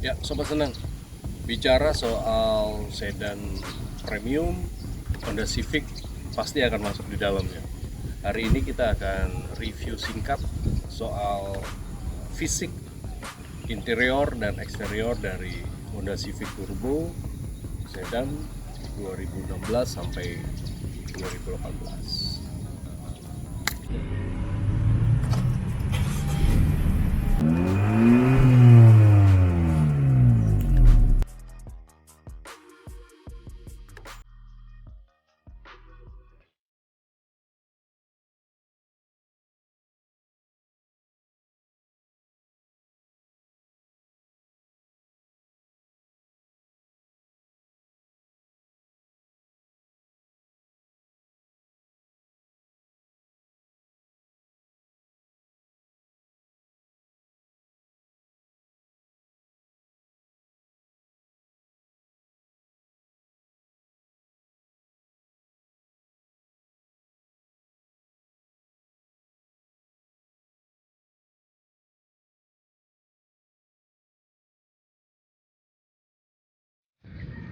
Ya, sobat senang. Bicara soal sedan premium, Honda Civic pasti akan masuk di dalamnya. Hari ini kita akan review singkat soal fisik, interior dan eksterior dari Honda Civic Turbo sedan 2016 sampai 2018.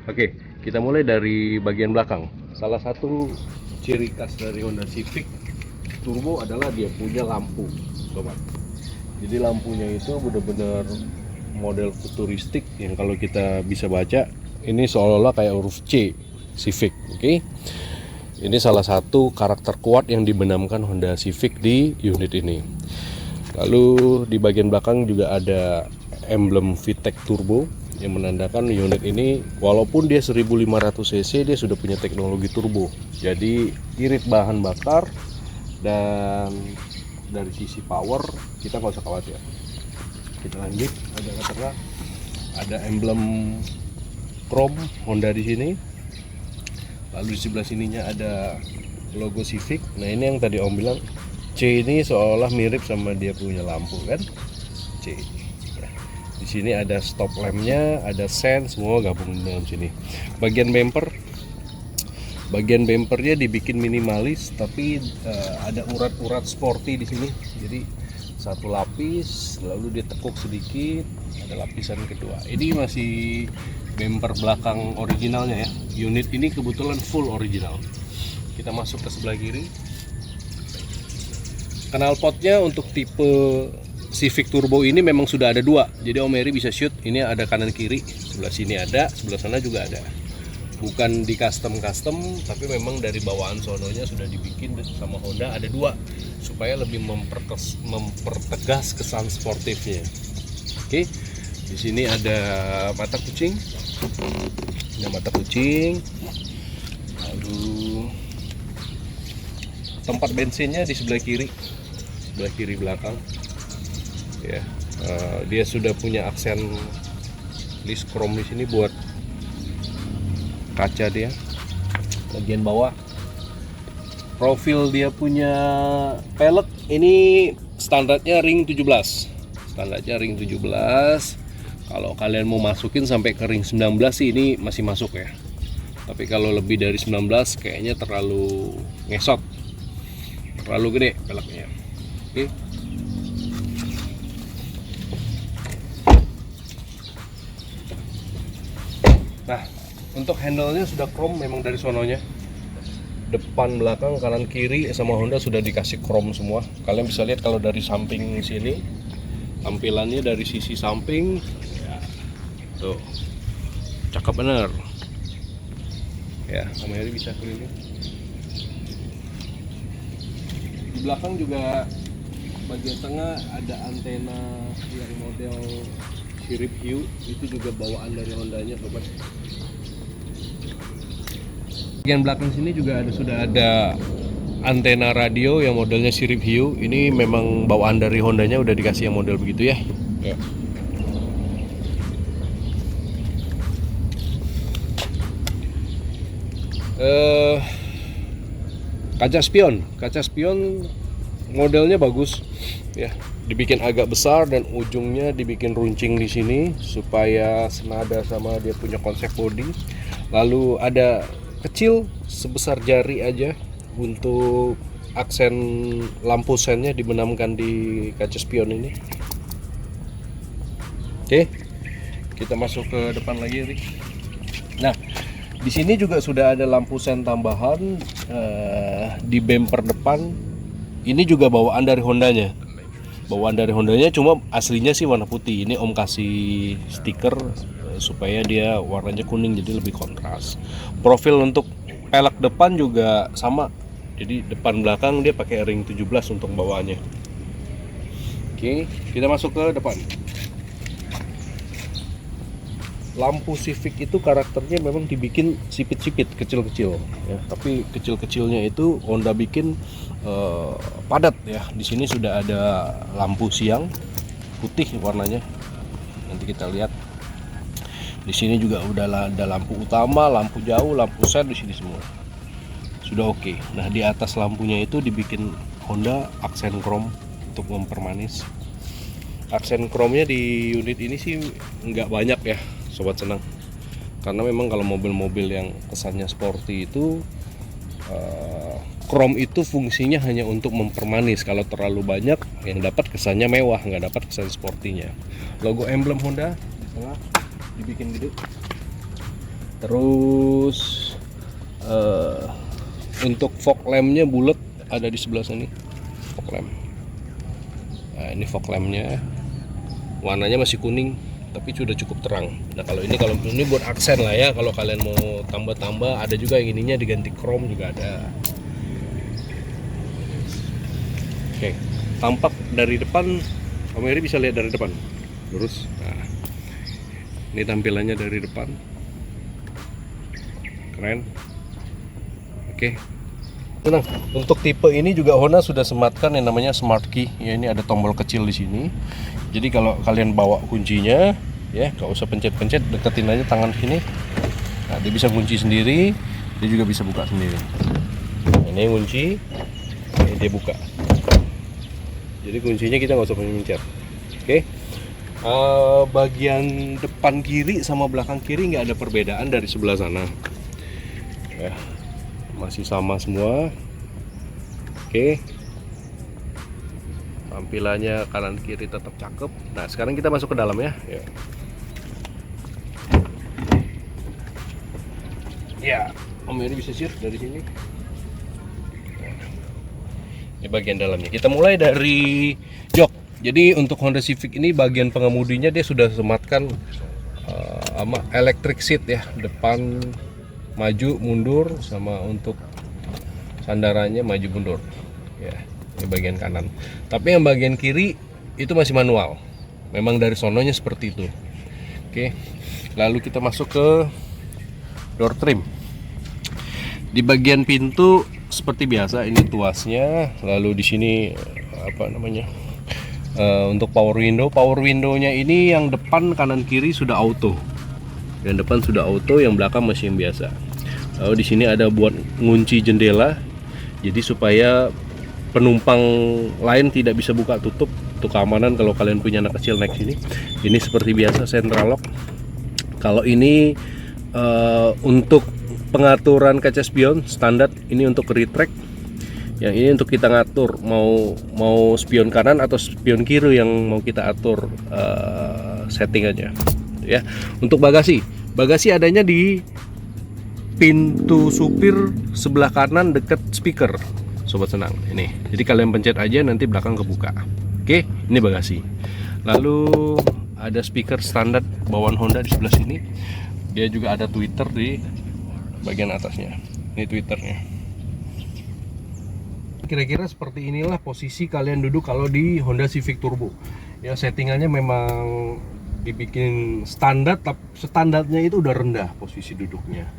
Oke, kita mulai dari bagian belakang. Salah satu ciri khas dari Honda Civic Turbo adalah dia punya lampu, sobat. Jadi lampunya itu benar-benar model futuristik yang kalau kita bisa baca ini seolah-olah kayak huruf C Civic, oke? Ini salah satu karakter kuat yang dibenamkan Honda Civic di unit ini. Lalu di bagian belakang juga ada emblem VTEC Turbo yang menandakan unit ini walaupun dia 1500 cc dia sudah punya teknologi turbo. Jadi irit bahan bakar dan dari sisi power kita nggak usah khawatir. Kita lanjut, ada emblem chrome Honda di sini. Lalu di sebelah sininya ada logo Civic. Nah ini yang tadi Om bilang C ini seolah mirip sama dia punya lampu kan, C. Di sini ada stop lampnya, ada sen, semua gabung di dalam sini. Bagian bumpernya dibikin minimalis, tapi ada urat-urat sporty di sini. Jadi satu lapis, lalu ditekuk sedikit, ada lapisan kedua. Ini masih bumper belakang originalnya ya. Unit ini kebetulan full original. Kita masuk ke sebelah kiri. Knalpotnya untuk tipe Civic Turbo ini memang sudah ada dua, jadi Om Heri bisa shoot. Ini ada kanan kiri, sebelah sini ada, sebelah sana juga ada. Bukan di custom, tapi memang dari bawaan sononya sudah dibikin sama Honda ada dua, supaya lebih mempertegas kesan sportifnya. Oke, di sini ada mata kucing, lalu tempat bensinnya di sebelah kiri belakang. Ya, dia sudah punya aksen list chrome di sini buat kaca dia. Bagian bawah profil dia punya pelek ini standarnya ring 17. Kalau kalian mau masukin sampai ke ring 19 sih ini masih masuk ya. Tapi kalau lebih dari 19 kayaknya terlalu ngesot. Terlalu gede peleknya. Oke. Nah, untuk handle-nya sudah chrome memang dari sononya. Depan, belakang, kanan, kiri sama Honda sudah dikasih chrome semua. Kalian bisa lihat kalau dari samping sini, tampilannya dari sisi samping, ya, tuh, cakep bener. Ya, Om Heri bisa keliling. Di belakang juga bagian tengah ada antena yang model sirip hiu, itu juga bawaan dari Hondanya, sobat. Bagian belakang sini juga sudah ada antena radio yang modelnya sirip hiu. Ini memang bawaan dari Hondanya, udah dikasih yang model begitu ya. Ya. Kaca spion modelnya bagus ya, dibikin agak besar dan ujungnya dibikin runcing di sini supaya senada sama dia punya konsep body. Lalu ada kecil sebesar jari aja untuk aksen lampu sennya dibenamkan di kaca spion ini. Oke, Kita masuk ke depan lagi, Rik. Nah, di sini juga sudah ada lampu sen tambahan di bumper depan. Ini juga bawaan dari Hondanya. Cuma aslinya sih warna putih. Ini Om kasih stiker supaya dia warnanya kuning, jadi lebih kontras. Profil untuk pelek depan juga sama. Jadi depan belakang dia pakai ring 17 untuk bawaannya. Oke, kita masuk ke depan. Lampu Civic itu karakternya memang dibikin sipit-sipit, kecil-kecil ya. Tapi kecil-kecilnya itu Honda bikin padat ya. Di sini sudah ada lampu siang putih warnanya. Nanti kita lihat. Di sini juga udah ada lampu utama, lampu jauh, lampu set di sini semua. Sudah oke. Nah, di atas lampunya itu dibikin Honda aksen chrome untuk mempermanis. Aksen chrome-nya di unit ini sih nggak banyak ya, sobat senang. Karena memang kalau mobil-mobil yang kesannya sporty itu chrome itu fungsinya hanya untuk mempermanis. Kalau terlalu banyak yang dapat kesannya mewah, nggak dapat kesan sportinya. Logo emblem Honda di tengah dibikin gede. Terus untuk fog lamp-nya bulat, ada di sebelah sini fog lamp. Nah, ini fog lamp-nya warnanya masih kuning tapi sudah cukup terang. Nah, kalau ini buat aksen lah ya. Kalau kalian mau tambah-tambah, ada juga yang ininya diganti chrome juga ada. Oke, tampak dari depan, Om Eri bisa lihat dari depan lurus. Nah, ini tampilannya dari depan, keren. Oke, tenang. Untuk tipe ini juga Honda sudah sematkan yang namanya smart key. Ya, ini ada tombol kecil di sini. Jadi kalau kalian bawa kuncinya, ya nggak usah pencet-pencet, deketin aja tangan sini. Nah, dia bisa kunci sendiri, dia juga bisa buka sendiri. Nah, ini kunci, ini dia buka. Jadi kuncinya kita nggak usah pencet. Oke. Bagian depan kiri sama belakang kiri nggak ada perbedaan dari sebelah sana. Ya, masih sama semua. Oke. Tampilannya kanan kiri tetap cakep. Nah, sekarang kita masuk ke dalam ya. Ya, Om Eri bisa share dari sini. Ini bagian dalamnya. Kita mulai dari jok. Jadi untuk Honda Civic ini bagian pengemudinya dia sudah sematkan sama electric seat ya. Depan maju mundur, sama untuk sandarannya maju mundur. Ya. Ini bagian kanan. Tapi yang bagian kiri itu masih manual. Memang dari sononya seperti itu. Oke. Lalu kita masuk ke door trim. Di bagian pintu seperti biasa ini tuasnya. Lalu di sini untuk power window. Power window-nya ini yang depan kanan kiri sudah auto. Yang depan sudah auto, yang belakang masih yang biasa. Lalu di sini ada buat ngunci jendela. Jadi supaya penumpang lain tidak bisa buka tutup, untuk keamanan kalau kalian punya anak kecil naik sini. Ini seperti biasa central lock. Kalau ini untuk pengaturan kaca spion standar, ini untuk retract. Yang ini untuk kita ngatur mau spion kanan atau spion kiri yang mau kita atur setting aja ya. Untuk bagasi adanya di pintu supir sebelah kanan dekat speaker. Sobat senang, ini. Jadi kalian pencet aja nanti belakang kebuka. Oke, ini bagasi. Lalu ada speaker standar bawaan Honda di sebelah sini. Dia juga ada tweeter di bagian atasnya. Ini tweeternya. Kira-kira seperti inilah posisi kalian duduk kalau di Honda Civic Turbo. Ya, settingannya memang dibikin standar, tapi standarnya itu udah rendah posisi duduknya.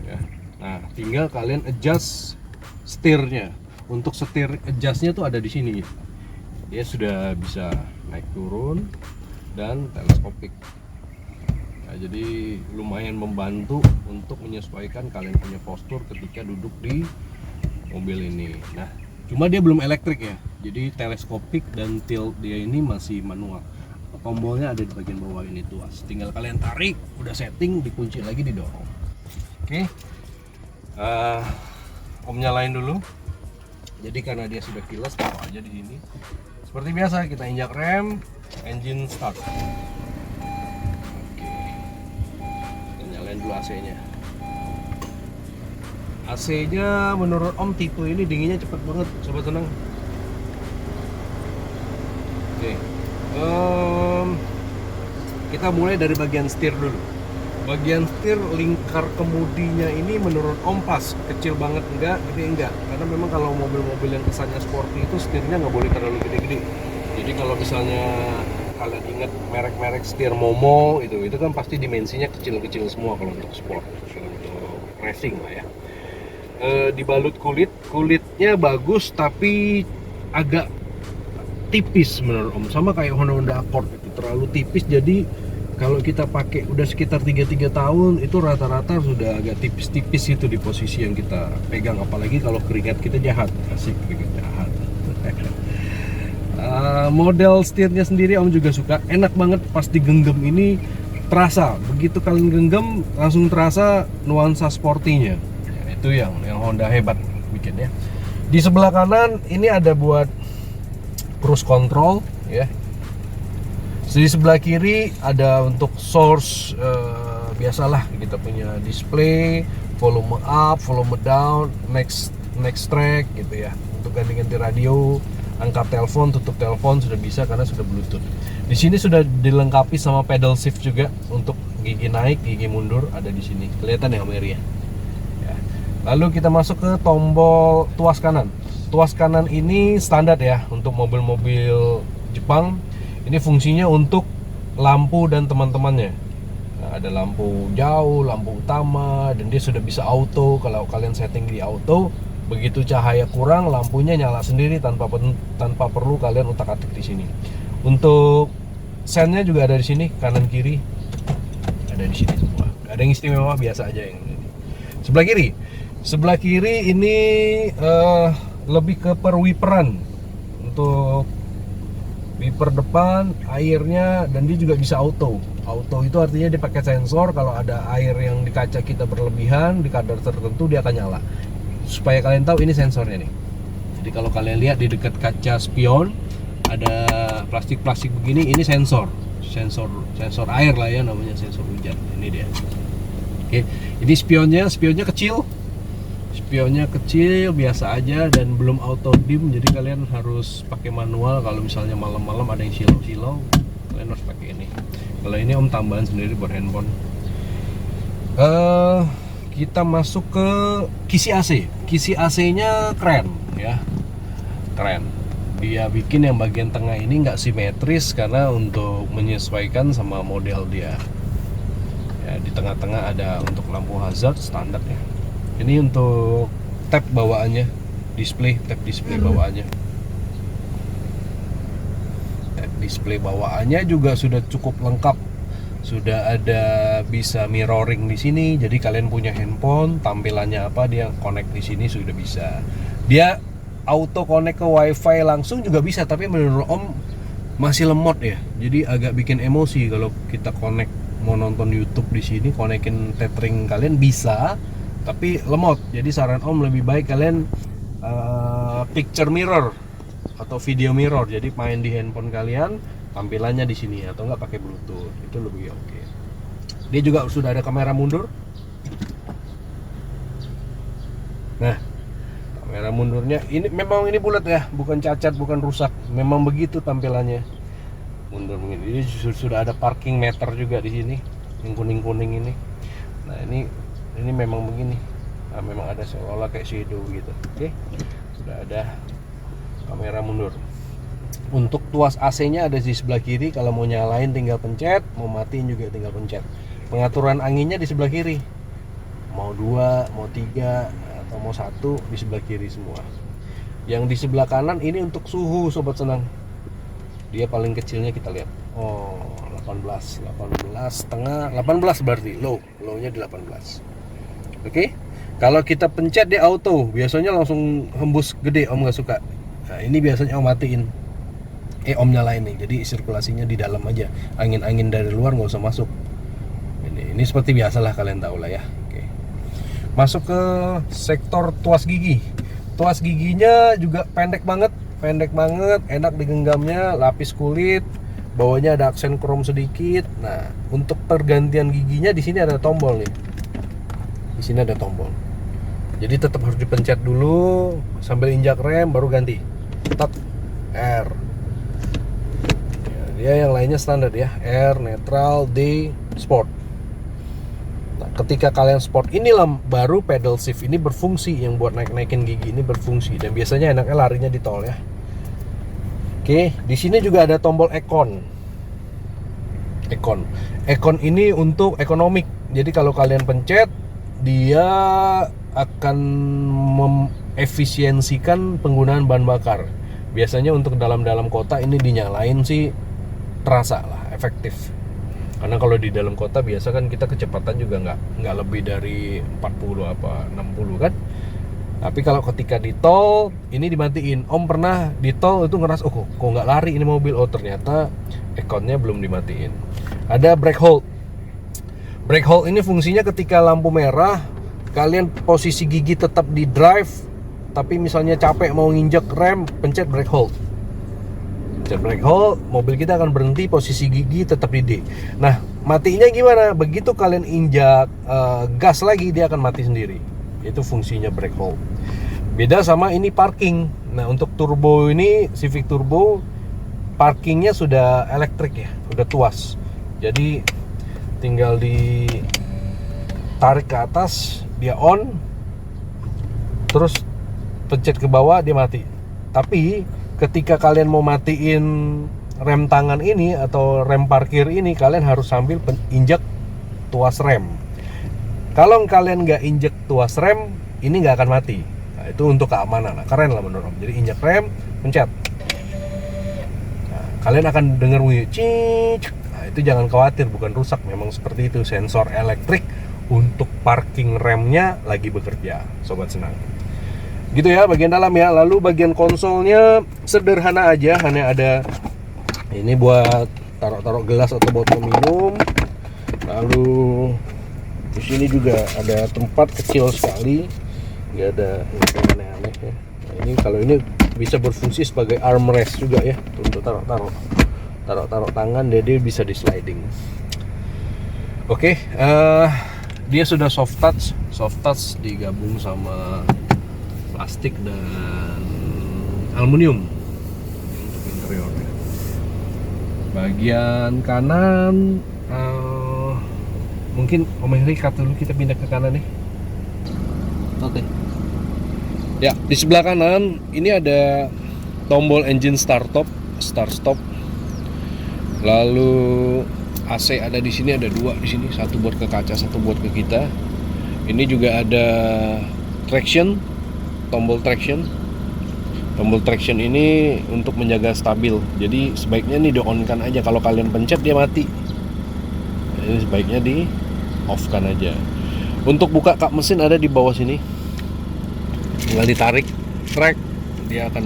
Ya. Nah, tinggal kalian adjust setirnya. Untuk setir adjustnya tuh ada di sini. Dia sudah bisa naik turun dan teleskopik. Nah, jadi lumayan membantu untuk menyesuaikan kalian punya postur ketika duduk di mobil ini. Nah, cuma dia belum elektrik ya. Jadi teleskopik dan tilt dia ini masih manual. Tombolnya ada di bagian bawah ini tuas. Tinggal kalian tarik, udah setting, dikunci lagi, didorong. Oke. Om nyalain dulu. Jadi karena dia sudah keyless, taruh aja di sini. Seperti biasa kita injak rem, engine start. dulu AC-nya. AC-nya menurut Om tipe ini dinginnya cepet banget, sobat senang. Oke. Kita mulai dari bagian setir dulu. Bagian setir lingkar kemudinya ini menurut Om pas, kecil banget enggak, gede enggak. Karena memang kalau mobil-mobil yang kesannya sporty itu setirnya nggak boleh terlalu gede-gede. Jadi kalau misalnya kalian ingat merek-merek setir Momo itu kan pasti dimensinya kecil-kecil semua kalau untuk sport, kalau untuk racing lah ya. Dibalut kulitnya bagus tapi agak tipis menurut Om, sama kayak Honda Accord itu terlalu tipis. Jadi kalau kita pakai udah sekitar 3 tahun itu rata-rata sudah agak tipis-tipis itu di posisi yang kita pegang, apalagi kalau keringat kita jahat, asik keringat jahat. Model setirnya sendiri Om juga suka, enak banget pas digenggam ini terasa, begitu kalian genggam langsung terasa nuansa sportinya. Ya, itu yang Honda hebat bikin ya. Di sebelah kanan ini ada buat cruise control ya. Di sebelah kiri ada untuk source, biasalah kita punya display, volume up, volume down, next track gitu ya. Untuk ganti-ganti radio, angkat telepon, tutup telepon sudah bisa karena sudah Bluetooth. Di sini sudah dilengkapi sama pedal shift juga untuk gigi naik, gigi mundur ada di sini. Kelihatan ya Mary ya. Lalu kita masuk ke tombol tuas kanan. Tuas kanan ini standar ya untuk mobil-mobil Jepang. Ini fungsinya untuk lampu dan teman-temannya. Nah, ada lampu jauh, lampu utama, dan dia sudah bisa auto. Kalau kalian setting di auto, begitu cahaya kurang, lampunya nyala sendiri tanpa perlu kalian utak-atik di sini. Untuk sennya juga ada di sini, kanan kiri ada di sini semua. Ada yang istimewa, biasa aja yang ini. Sebelah kiri ini lebih ke perwiperan. Untuk wiper depan, airnya, dan dia juga bisa auto. Auto itu artinya dia pakai sensor, kalau ada air yang di kaca kita berlebihan di kadar tertentu dia akan nyala. Supaya kalian tahu ini sensornya nih. Jadi kalau kalian lihat di dekat kaca spion ada plastik-plastik begini, ini sensor air lah ya, namanya sensor hujan. Ini dia. Oke, ini spionnya kecil. Spionnya kecil biasa aja dan belum auto dim, jadi kalian harus pakai manual. Kalau misalnya malam-malam ada yang silau-silau, kalian harus pakai ini. Kalau ini Om tambahan sendiri buat handphone. Kita masuk ke kisi AC. Kisi AC-nya keren ya, keren. Dia bikin yang bagian tengah ini nggak simetris karena untuk menyesuaikan sama model dia. Ya, di tengah-tengah ada untuk lampu hazard standar ya. Ini untuk tab bawaannya, tab display bawaannya. Tab display bawaannya juga sudah cukup lengkap. Sudah ada bisa mirroring di sini. Jadi kalian punya handphone, tampilannya apa dia connect di sini sudah bisa. Dia auto connect ke WiFi langsung juga bisa, tapi menurut Om masih lemot ya. Jadi agak bikin emosi kalau kita connect mau nonton YouTube di sini, konekin tethering kalian bisa. Tapi lemot, jadi saran Om lebih baik kalian picture mirror atau video mirror. Jadi main di handphone kalian, tampilannya di sini atau enggak pakai Bluetooth, itu lebih oke. Dia juga sudah ada kamera mundur. Nah, kamera mundurnya ini memang ini bulat ya, bukan cacat, bukan rusak. Memang begitu tampilannya. Mundur begini. Ini sudah ada parking meter juga di sini, yang kuning-kuning ini. Nah, ini memang begini. Nah, memang ada seolah kayak shadow gitu. Oke. Sudah ada kamera mundur. Untuk tuas AC-nya ada di sebelah kiri. Kalau mau nyalain tinggal pencet, mau matiin juga tinggal pencet. Pengaturan anginnya di sebelah kiri. Mau 2, mau 3, atau mau 1 di sebelah kiri semua. Yang di sebelah kanan ini untuk suhu, sobat senang. Dia paling kecilnya kita lihat. Oh, 18 setengah, 18 berarti low-nya di 18. Oke, kalau kita pencet dia auto, biasanya langsung hembus gede, Om nggak suka. Nah, ini biasanya Om matiin, Om nyalain nih, jadi sirkulasinya di dalam aja, angin-angin dari luar nggak usah masuk. Ini seperti biasalah, kalian tahu lah ya. Oke, masuk ke sektor tuas gigi. Tuas giginya juga pendek banget, enak digenggamnya, lapis kulit, bawahnya ada aksen krom sedikit. Nah, untuk pergantian giginya di sini ada tombol nih. Di sini ada tombol. Jadi tetap harus dipencet dulu sambil injak rem baru ganti. Tet R. Ya, dia yang lainnya standar ya, R, netral, D, sport. Nah, ketika kalian sport inilah baru pedal shift ini berfungsi, yang buat naik-naikin gigi ini berfungsi, dan biasanya enaknya larinya di tol ya. Oke, di sini juga ada tombol Econ. Econ ini untuk ekonomik. Jadi kalau kalian pencet, dia akan mengefisiensikan penggunaan bahan bakar. Biasanya untuk dalam kota ini dinyalain sih terasa lah efektif. Karena kalau di dalam kota biasa kan kita kecepatan juga nggak lebih dari 40 apa 60 kan. Tapi kalau ketika di tol ini dimatiin. Om pernah di tol itu ngeras, oh kok nggak lari ini mobil, oh ternyata ekonnya belum dimatiin. Ada brake hold. Brake hold ini fungsinya ketika lampu merah, kalian posisi gigi tetap di drive, tapi misalnya capek mau nginjek rem, pencet brake hold. Pencet brake hold, mobil kita akan berhenti, posisi gigi tetap di D. Nah, matinya gimana? Begitu kalian injak gas lagi, dia akan mati sendiri. Itu fungsinya brake hold. Beda sama ini parking. Nah, untuk turbo ini, Civic Turbo, parkingnya sudah elektrik ya, udah tuas. Jadi tinggal ditarik ke atas, dia on, terus pencet ke bawah, dia mati. Tapi ketika kalian mau matiin rem tangan ini atau rem parkir ini, kalian harus sambil injek tuas rem. Kalau kalian nggak injek tuas rem, ini nggak akan mati. Nah, itu untuk keamanan. Nah, keren lah menurut Om. Jadi injek rem, pencet. Nah, kalian akan dengar bunyi cicik. Nah, itu jangan khawatir, bukan rusak. Memang seperti itu, sensor elektrik untuk parking remnya lagi bekerja, sobat senang. Gitu ya bagian dalam ya. Lalu bagian konsolnya sederhana aja, hanya ada ini buat taruh gelas atau botol minum. Lalu di sini juga ada tempat kecil sekali, nggak ada yang aneh-aneh ya. Nah, ini kalau ini bisa berfungsi sebagai armrest juga ya, untuk taruh tangan, jadi bisa di sliding. Oke, dia sudah soft touch digabung sama plastik dan aluminium untuk interiornya. Bagian kanan mungkin Om Henry cut dulu, kita pindah ke kanan nih. Oke. Ya, di sebelah kanan ini ada tombol engine start stop. Lalu AC ada di sini, ada dua di sini, satu buat ke kaca, satu buat ke kita. Ini juga ada traction, tombol traction. Tombol traction ini untuk menjaga stabil. Jadi sebaiknya nih di-on-kan aja. Kalau kalian pencet dia mati. Ini sebaiknya di off kan aja. Untuk buka kap mesin ada di bawah sini, tinggal ditarik track, dia akan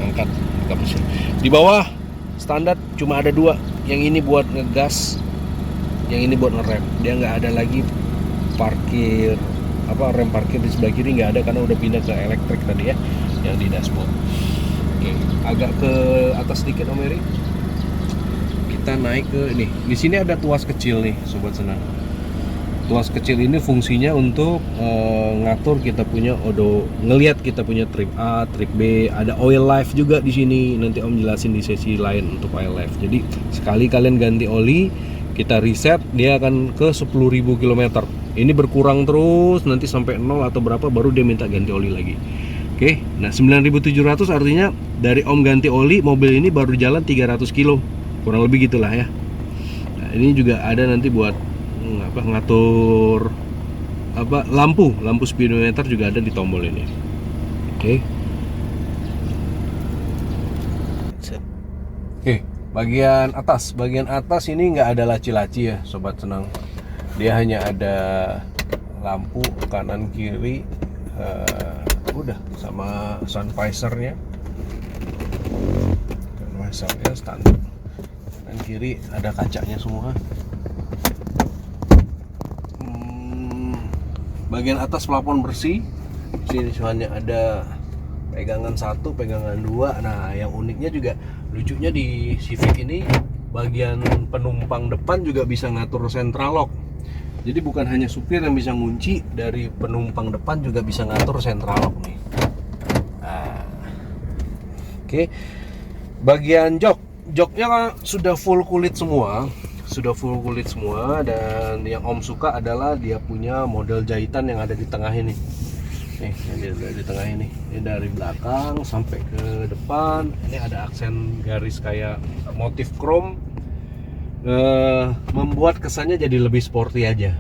angkat kap mesin. Di bawah standar cuma ada dua, yang ini buat ngegas, yang ini buat ngerem. Dia nggak ada lagi parkir rem parkir di sebelah kiri, nggak ada karena udah pindah ke elektrik tadi ya, yang di dashboard. Oke, agak ke atas sedikit Om Eri. Kita naik ke ini. Di sini ada tuas kecil nih, sobat senang. Tuas kecil ini fungsinya untuk ngatur kita punya ngelihat kita punya trip A, trip B, ada oil life juga di sini. Nanti Om jelasin di sesi lain untuk oil life. Jadi sekali kalian ganti oli, kita reset, dia akan ke 10.000 km. Ini berkurang terus, nanti sampai 0 atau berapa baru dia minta ganti oli lagi. Oke, nah 9.700 artinya dari Om ganti oli, mobil ini baru jalan 300 kilo. Kurang lebih gitulah ya. Nah, ini juga ada nanti buat ngatur lampu speedometer juga ada di tombol ini. Oke. Bagian atas ini nggak ada laci-laci ya, sobat senang. Dia hanya ada lampu kanan kiri, udah sama sun visornya standar. Kanan kiri ada kacanya semua. Bagian atas plafon bersih. Sini hanya ada pegangan 1, pegangan 2. Nah, yang uniknya juga, lucunya di Civic ini, bagian penumpang depan juga bisa ngatur central lock. Jadi bukan hanya supir yang bisa ngunci, dari penumpang depan juga bisa ngatur central lock nih. Nah, oke. Bagian joknya sudah full kulit semua, dan yang Om suka adalah dia punya model jahitan yang ada di tengah ini. Nih, yang di tengah ini. Ini dari belakang sampai ke depan. Ini ada aksen garis kayak motif chrome. Membuat kesannya jadi lebih sporty aja.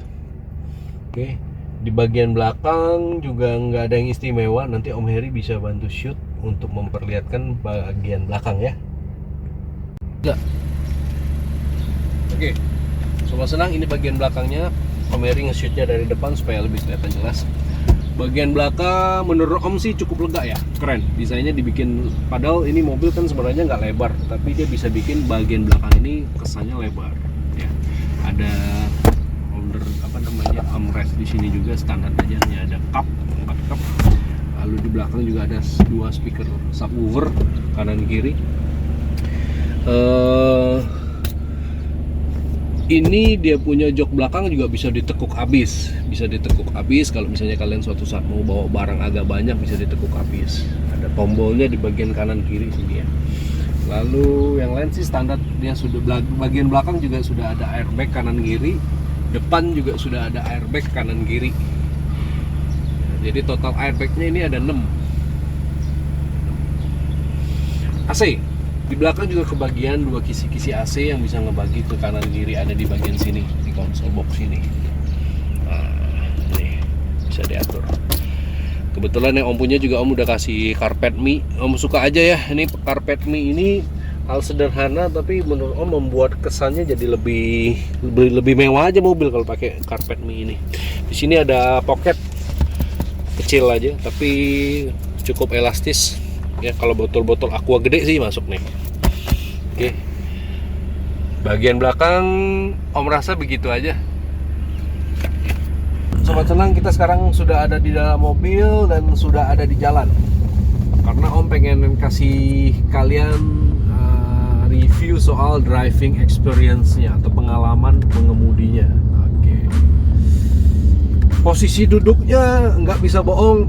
Oke, di bagian belakang juga nggak ada yang istimewa. Nanti Om Heri bisa bantu shoot untuk memperlihatkan bagian belakang ya. Oke, sobat senang, ini bagian belakangnya. Om Heri nge-shootnya dari depan supaya lebih kelihatan jelas. Bagian belakang menurut Om sih cukup lega ya, keren. Desainnya dibikin, padahal ini mobil kan sebenarnya nggak lebar, tapi dia bisa bikin bagian belakang ini kesannya lebar. Ya, ada armrest di sini juga standar aja, nih ada 4 cup. Lalu di belakang juga ada 2 speaker subwoofer kanan kiri. Ini dia punya jok belakang juga bisa ditekuk habis, kalau misalnya kalian suatu saat mau bawa barang agak banyak bisa ditekuk habis. Ada tombolnya di bagian kanan kiri sini ya. Lalu yang lain sih standar, dia sudah bagian belakang juga sudah ada airbag kanan kiri, depan juga sudah ada airbag kanan kiri. Jadi total airbagnya ini ada 6. AC di belakang juga kebagian 2 kisi-kisi AC yang bisa ngebagi ke kanan kiri, ada di bagian sini di konsol box ini. Nah, ini bisa diatur. Kebetulan yang Om punya juga Om udah kasih karpet mie. Om suka aja ya, ini karpet mie ini hal sederhana tapi menurut Om membuat kesannya jadi lebih mewah aja mobil kalau pakai karpet mie ini. Di sini ada pocket kecil aja tapi cukup elastis. Ya, kalau botol-botol aqua gede sih masuk nih. Oke. Bagian belakang Om rasa begitu aja. Sobat senang, kita sekarang sudah ada di dalam mobil dan sudah ada di jalan. Karena Om pengen kasih kalian review soal driving experience-nya atau pengalaman mengemudinya. Oke. Posisi duduknya nggak bisa bohong,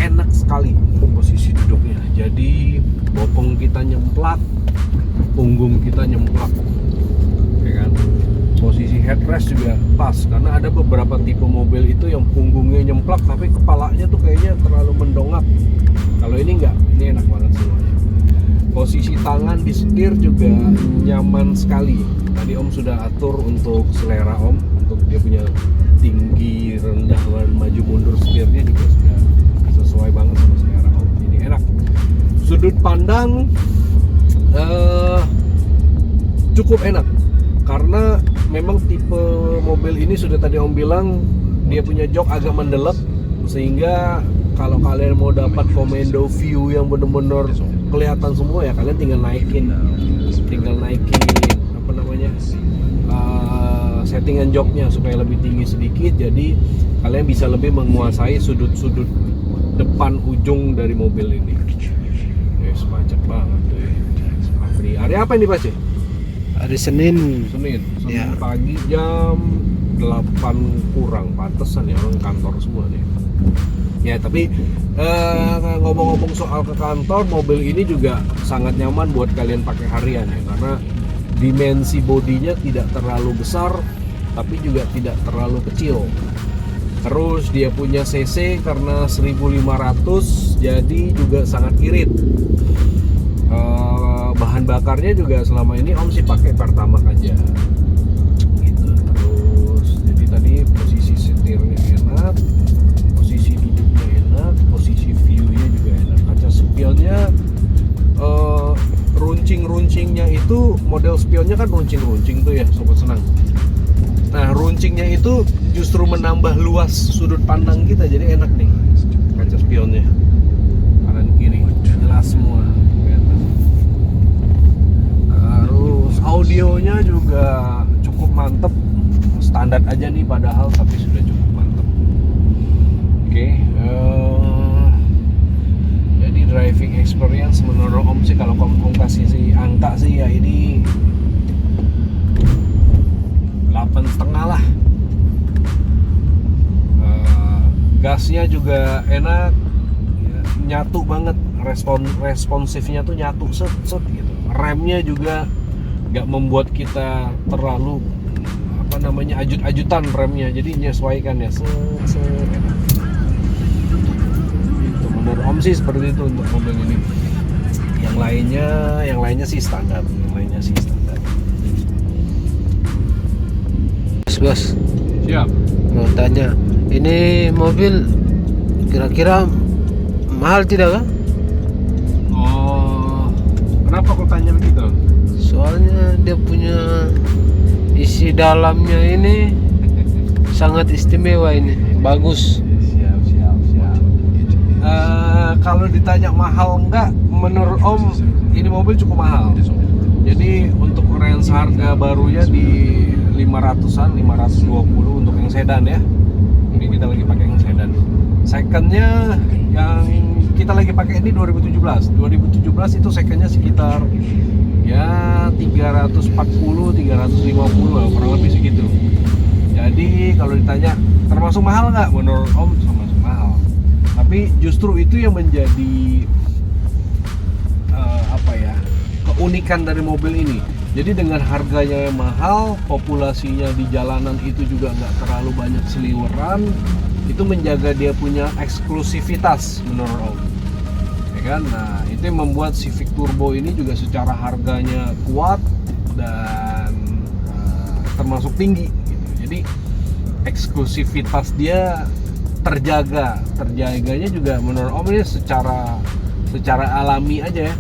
enak sekali posisi duduknya. Jadi bopong kita nyemplak, punggung kita nyemplak, ya kan? Posisi headrest juga pas, karena ada beberapa tipe mobil itu yang punggungnya nyemplak tapi kepalanya tuh kayaknya terlalu mendongak. Kalau ini enggak, ini enak banget semuanya. Posisi tangan di setir juga nyaman sekali. Tadi Om sudah atur untuk selera Om, untuk dia punya tinggi, rendah, maju mundur setirnya juga sudah sesuai banget sama selera Om. Ini enak. Sudut pandang cukup enak karena memang tipe mobil ini sudah tadi Om bilang dia punya jok agak mendelep, sehingga kalau kalian mau dapat komando view yang benar-benar kelihatan semua ya kalian tinggal naikin apa namanya settingan joknya supaya lebih tinggi sedikit, jadi kalian bisa lebih menguasai sudut-sudut depan ujung dari mobil ini. Yes, macet banget tuh ya. Hari apa ini Pak? Hari Senin Ya. Pagi jam 8 kurang, pantesan ya orang kantor semua nih. Ya tapi ngomong-ngomong soal ke kantor, mobil ini juga sangat nyaman buat kalian pakai harian ya, karena dimensi bodinya tidak terlalu besar tapi juga tidak terlalu kecil. Terus dia punya cc karena 1500, jadi juga sangat irit. Bahan bakarnya juga selama ini Om sih pakai Pertamax aja gitu. Terus jadi tadi posisi setirnya enak, posisi duduknya enak, posisi viewnya juga enak. Kaca spionnya runcing-runcingnya itu, model spionnya kan runcing-runcing tuh ya sobat senang. Nah runcingnya itu justru menambah luas sudut pandang kita, jadi enak nih kaca spionnya kanan kiri jelas semua. Audionya juga cukup mantep, standar aja nih padahal tapi sudah cukup mantep. Oke, jadi driving experience menurut Om sih kalau Om kasih sih angka sih ya ini 8,5 lah. gasnya juga enak, ya, nyatu banget, responsifnya tuh nyatu set gitu. Remnya juga nggak membuat kita terlalu ajut-ajutan remnya, jadi menyesuaikan ya set enak. Itu menurut Om sih seperti itu untuk mobil ini. Yang lainnya sih standar, Bos, Siap. mau tanya, ini mobil kira-kira mahal tidak kan? Oh, kenapa kau tanya begitu? Soalnya dia punya isi dalamnya ini sangat istimewa, ini bagus. Siap. Kalau ditanya mahal enggak, menurut Om ini mobil cukup mahal. Jadi untuk range harga barunya di 500-an, 520 untuk yang sedan ya. Ini kita lagi pakai yang sedan. Secondnya yang kita lagi pakai ini 2017. 2017 itu secondnya sekitar ya 340, 350 lah, kurang lebih segitu. Jadi kalau ditanya termasuk mahal nggak, menurut Om termasuk mahal. Tapi justru itu yang menjadi keunikan dari mobil ini. Jadi dengan harganya yang mahal, populasinya di jalanan itu juga nggak terlalu banyak seliweran, itu menjaga dia punya eksklusivitas menurut Om. Ya kan? Nah, itu yang membuat Civic Turbo ini juga secara harganya kuat dan termasuk tinggi gitu. Jadi eksklusivitas dia terjaganya juga menurut Om ini secara alami aja ya.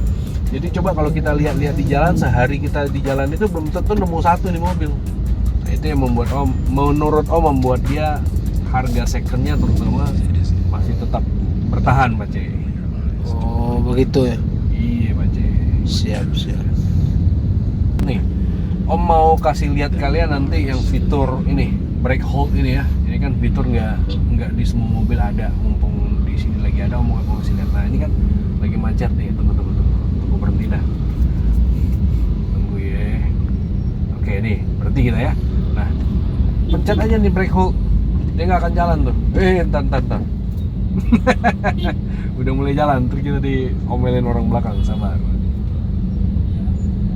Jadi coba kalau kita lihat di jalan, sehari kita di jalan itu belum tentu nemu satu nih mobil. Nah, itu yang membuat menurut Om membuat dia harga secondnya terutama masih tetap bertahan, Pak C. Oh begitu ya. Iya, Pak C. Siap. Nih, Om mau kasih lihat kalian nanti yang fitur ini, brake hold ini ya. Ini kan fitur nggak di semua mobil ada. Mumpung di sini lagi ada, Om mau kasih lihat. Nah, ini kan lagi macet nih, tunggu berhenti dah. Tunggu ya. Oke nih, berhenti kita ya. Nah, pencet aja nih brake hold. Dia nggak akan jalan tuh. Entar. Udah mulai jalan, terus kita diomelin orang belakang, sabar.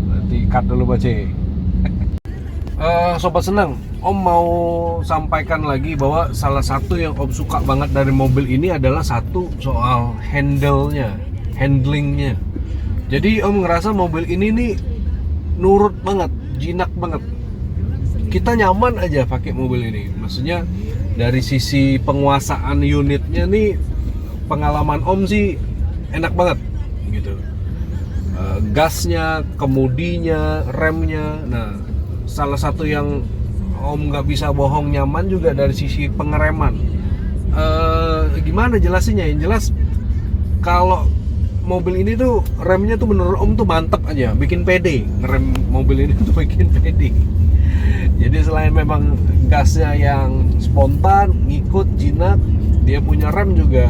Berarti cut dulu bace. Sobat senang, Om mau sampaikan lagi bahwa salah satu yang Om suka banget dari mobil ini adalah satu soal handlingnya. Jadi Om ngerasa mobil ini nih nurut banget, jinak banget. Kita nyaman aja pakai mobil ini. Maksudnya dari sisi penguasaan unitnya nih, pengalaman Om sih enak banget gitu. Gasnya, kemudinya, remnya. Nah, salah satu yang Om nggak bisa bohong nyaman juga dari sisi pengereman. Gimana jelasinnya? Yang jelas kalau mobil ini tuh remnya tuh menurut Om tuh mantep aja, bikin pede. Ngerem mobil ini tuh bikin pede. Jadi selain memang gasnya yang spontan, ngikut, jinak, dia punya rem juga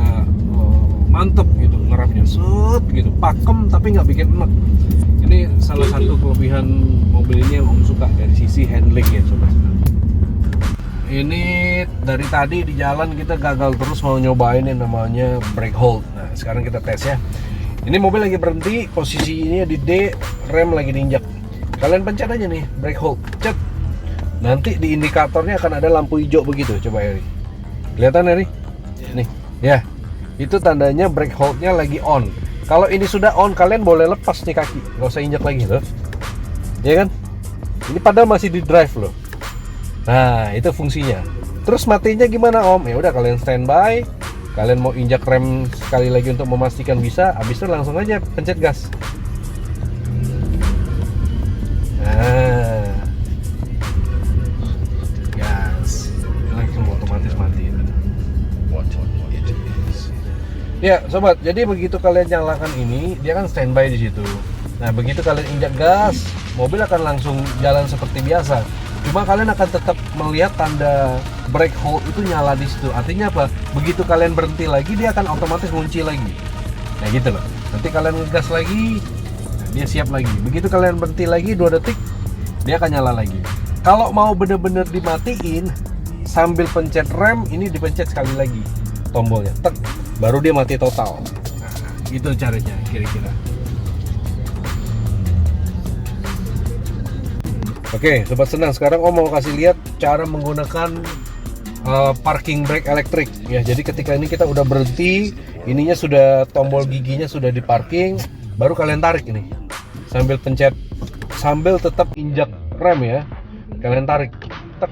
mantep gitu, ngeremnya set gitu, pakem tapi nggak bikin enek. Ini salah satu kelebihan mobil ini yang Om suka dari sisi handlingnya, sobat. Ini dari tadi di jalan kita gagal terus mau nyobain yang namanya brake hold. Nah, sekarang kita tes ya. Ini mobil lagi berhenti, posisinya di D, rem lagi diinjak. Kalian pencet aja nih brake hold, cet. Nanti di indikatornya akan ada lampu hijau begitu, coba ya. Kelihatan ya nih? Nih, ya. Itu tandanya brake hold-nya lagi on. Kalau ini sudah on, kalian boleh lepas nih kaki, nggak usah injak lagi loh. Ya kan? Ini padahal masih di drive loh. Nah, itu fungsinya. Terus matinya gimana Om? Ya udah kalian standby. Kalian mau injak rem sekali lagi untuk memastikan bisa, habis itu langsung aja pencet gas. Nah, gas, langsung otomatis mati. Ya, sobat. Jadi begitu kalian nyalakan ini, dia kan standby di situ. Nah, begitu kalian injak gas, mobil akan langsung jalan seperti biasa. Cuma kalian akan tetap melihat tanda brake hold itu nyala di situ. Artinya apa? Begitu kalian berhenti lagi, dia akan otomatis kunci lagi. Nah gitu loh. Nanti kalian ngegas lagi, dia siap lagi. Begitu kalian berhenti lagi 2 detik, dia akan nyala lagi. Kalau mau bener-bener dimatiin, sambil pencet rem, ini dipencet sekali lagi. tombolnya, tek, baru dia mati total. Nah, itu caranya kira-kira. Oke, sobat senang. Sekarang Om mau kasih lihat cara menggunakan parking brake elektrik. Ya, jadi ketika ini kita udah berhenti, ininya sudah tombol giginya sudah di parking, baru kalian tarik ini. Sambil pencet, sambil tetap injak rem ya. Kalian tarik. Tek.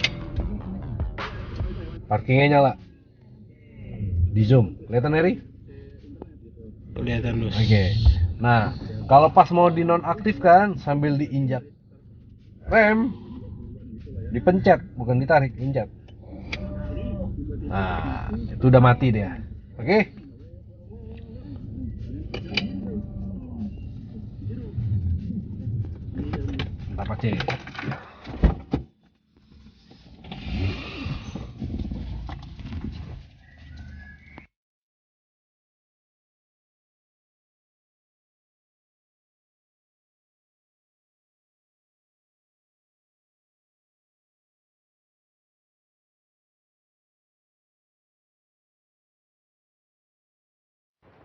Parkingnya nyala. Di zoom. Kelihatan Eri? Kelihatan Lus. Oke. Nah, kalau pas mau dinonaktifkan sambil diinjak rem, dipencet, bukan ditarik, injak. Nah, itu udah mati dia. Oke? Mantap, Pak.